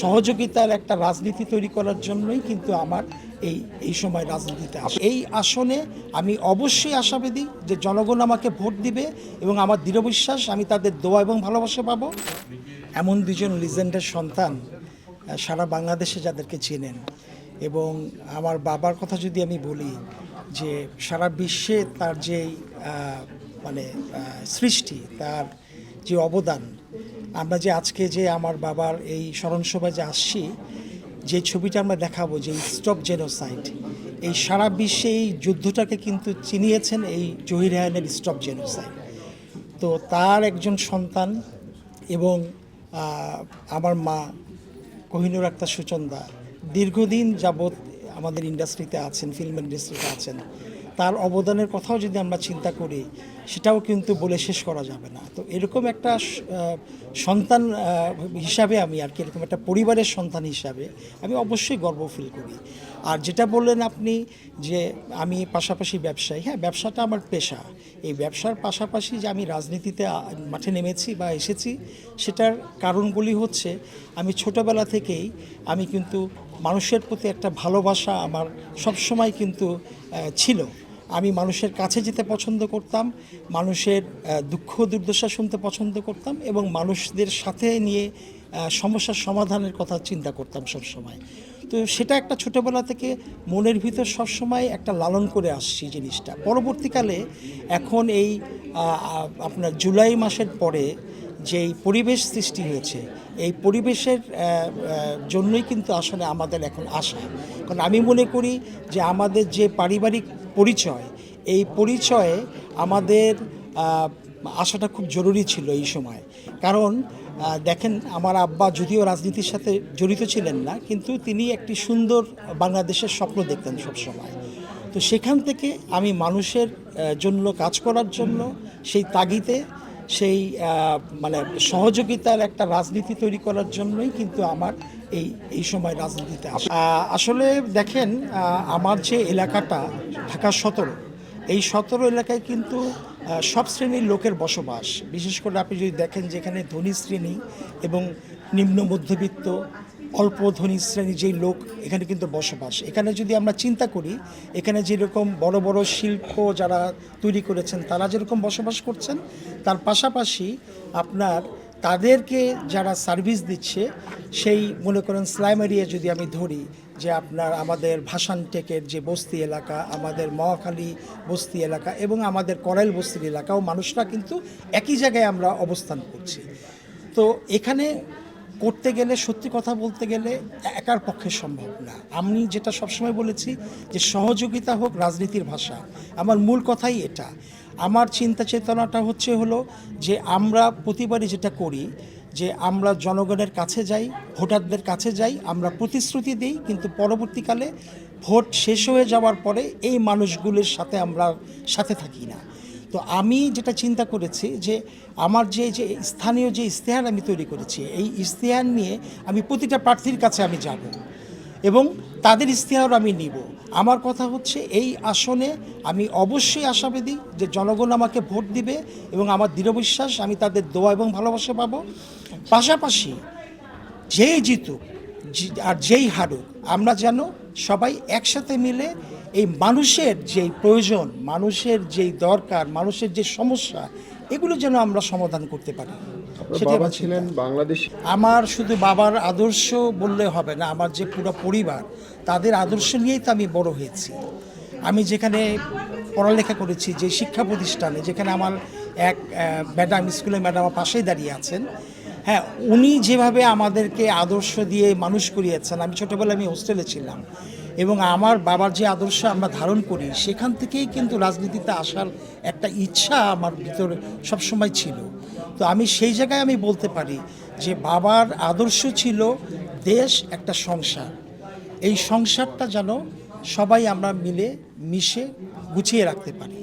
সহযোগিতার একটা রাজনীতি তৈরি করার জন্যই কিন্তু আমার এই সময় রাজনীতিতে আসে। এই আসনে আমি অবশ্যই আশাবাদী যে জনগণ আমাকে ভোট দিবে এবং আমার দৃঢ় বিশ্বাস আমি তাদের দোয়া এবং ভালোবাসা পাবো। এমন দুজন লিজেন্ডের সন্তান সারা বাংলাদেশে যাদেরকে চেনেন, এবং আমার বাবার কথা যদি আমি বলি যে সারা বিশ্বে তার যেই সৃষ্টি, তার যে অবদান, আমরা যে আজকে যে আমার বাবার এই স্মরণসভায় যে আসছি, যে ছবিটা আমরা দেখাবো যে স্টপ জেনোসাইড, এই সারা বিশ্বে এই যুদ্ধটাকে কিন্তু চিনিয়েছেন এই জহির রায়হানের স্টপ জেনোসাইড। তো তার একজন সন্তান এবং আমার মা কোহিনুর আক্তার সুচন্দা দীর্ঘদিন যাবৎ আমাদের ইন্ডাস্ট্রিতে আছেন, ফিল্ম ইন্ডাস্ট্রিতে আছেন। তার অবদানের কথাও যদি আমরা চিন্তা করি, সেটাও কিন্তু বলে শেষ করা যাবে না। তো এরকম একটা সন্তান হিসাবে আমি আর কি, এরকম একটা পরিবারের সন্তান হিসাবে আমি অবশ্যই গর্ব ফিল করি। আর যেটা বললেন আপনি যে আমি পাশাপাশি ব্যবসায়ী, হ্যাঁ, ব্যবসাটা আমার পেশা। এই ব্যবসার পাশাপাশি যে আমি রাজনীতিতে মাঠে নেমেছি বা এসেছি, সেটার কারণগুলি হচ্ছে আমি ছোটোবেলা থেকেই আমি কিন্তু মানুষের প্রতি একটা ভালোবাসা আমার সবসময় কিন্তু ছিল। আমি মানুষের কাছে যেতে পছন্দ করতাম, মানুষের দুঃখ দুর্দশা শুনতে পছন্দ করতাম এবং মানুষদের সাথে নিয়ে সমস্যার সমাধানের কথা চিন্তা করতাম সবসময়। তো সেটা একটা ছোটোবেলা থেকে মনের ভিতর সবসময় একটা লালন করে আসছি জিনিসটা। পরবর্তীকালে এখন এই আপনার জুলাই মাসের পরে যেই পরিবেশ সৃষ্টি হয়েছে, এই পরিবেশের জন্যই কিন্তু আসলে আমাদের এখন আশা। কারণ আমি মনে করি যে আমাদের যে পারিবারিক পরিচয়, এই পরিচয়ে আমাদের আসাটা খুব জরুরি ছিল এই সময়। কারণ দেখেন, আমার আব্বা যদিও রাজনীতির সাথে জড়িত ছিলেন না, কিন্তু তিনি একটি সুন্দর বাংলাদেশের স্বপ্ন দেখতেন সবসময়। তো সেখান থেকে আমি মানুষের জন্য কাজ করার জন্য সেই তাগিদে, সেই সহযোগিতার একটা রাজনীতি তৈরি করার জন্যই কিন্তু আমার এই সময় রাজনীতিতে আসা। আসলে দেখেন, আমার যে এলাকাটা ঢাকা 17, এই 17 এলাকায় কিন্তু সব শ্রেণীর লোকের বসবাস। বিশেষ করে আপনি যদি দেখেন যেখানে ধনী শ্রেণী এবং নিম্ন মধ্যবিত্ত, অল্প ধনী শ্রেণীর যেই লোক এখানে কিন্তু বসবাস। এখানে যদি আমরা চিন্তা করি, এখানে যেরকম বড় বড় শিল্প যারা তৈরি করেছেন তারা যেরকম বসবাস করছেন, তার পাশাপাশি আপনার তাদেরকে যারা সার্ভিস দিচ্ছে, সেই মনে করেন স্লাম এরিয়া যদি আমি ধরি, যে আপনার আমাদের ভাসানটেকের যে বস্তি এলাকা, আমাদের মহাখালী বস্তি এলাকা এবং আমাদের করাইল বস্তির এলাকাও মানুষরা কিন্তু একই জায়গায় আমরা অবস্থান করছি। তো এখানে করতে গেলে, সত্যি কথা বলতে গেলে একার পক্ষে সম্ভব না। আমি যেটা সবসময় বলেছি যে সহযোগিতা হোক রাজনীতির ভাষা, আমার মূল কথাই এটা। আমার চিন্তা চেতনাটা হলো যে আমরা প্রতিবারই যেটা করি, যে আমরা জনগণের কাছে যাই, ভোটারদের কাছে যাই, আমরা প্রতিশ্রুতি দিই, কিন্তু পরবর্তীকালে ভোট শেষ হয়ে যাওয়ার পরে এই মানুষগুলোর সাথে আমরা সাথে থাকি না। তো আমি যেটা চিন্তা করেছি যে আমার যে স্থানীয় যে ইশতেহার আমি তৈরি করেছি, এই ইশতেহার নিয়ে আমি প্রতিটা প্রার্থীর কাছে আমি যাব এবং তাদের ইশতেহার আমি নিব। আমার কথা হচ্ছে এই আসনে আমি অবশ্যই আশাবাদী যে জনগণ আমাকে ভোট দিবে এবং আমার দৃঢ় বিশ্বাস আমি তাদের দোয়া এবং ভালোবাসা পাবো। পাশাপাশি যেই জিতুক আর যেই হারুক, আমরা যেন সবাই একসাথে মিলে এই মানুষের যেই প্রয়োজন, মানুষের যেই দরকার, মানুষের যে সমস্যা, এগুলো যেন আমরা সমাধান করতে পারি। বাবা ছিলেন বাংলাদেশ। আমার শুধু বাবার আদর্শ বললে হবে না, আমার যে পুরো পরিবার, তাদের আদর্শ নিয়েই তো আমি বড় হয়েছি। আমি যেখানে পড়ালেখা করেছি, যে শিক্ষা প্রতিষ্ঠানে, যেখানে আমার এক ম্যাডাম, স্কুলের ম্যাডাম আমার পাশেই দাঁড়িয়ে আছেন, হ্যাঁ, উনি যেভাবে আমাদেরকে আদর্শ দিয়ে মানুষ করিয়েছেন। আমি ছোটোবেলায় আমি হোস্টেলে ছিলাম এবং আমার বাবার যে আদর্শ আমরা ধারণ করি, সেখান থেকেই কিন্তু রাজনীতিতে আসার একটা ইচ্ছা আমার ভিতরে সবসময় ছিল। তো আমি সেই জায়গায় আমি বলতে পারি যে বাবার আদর্শ ছিল দেশ একটা সংসার, এই সংসারটা যেন সবাই আমরা মিলে মিশে গুছিয়ে রাখতে পারি।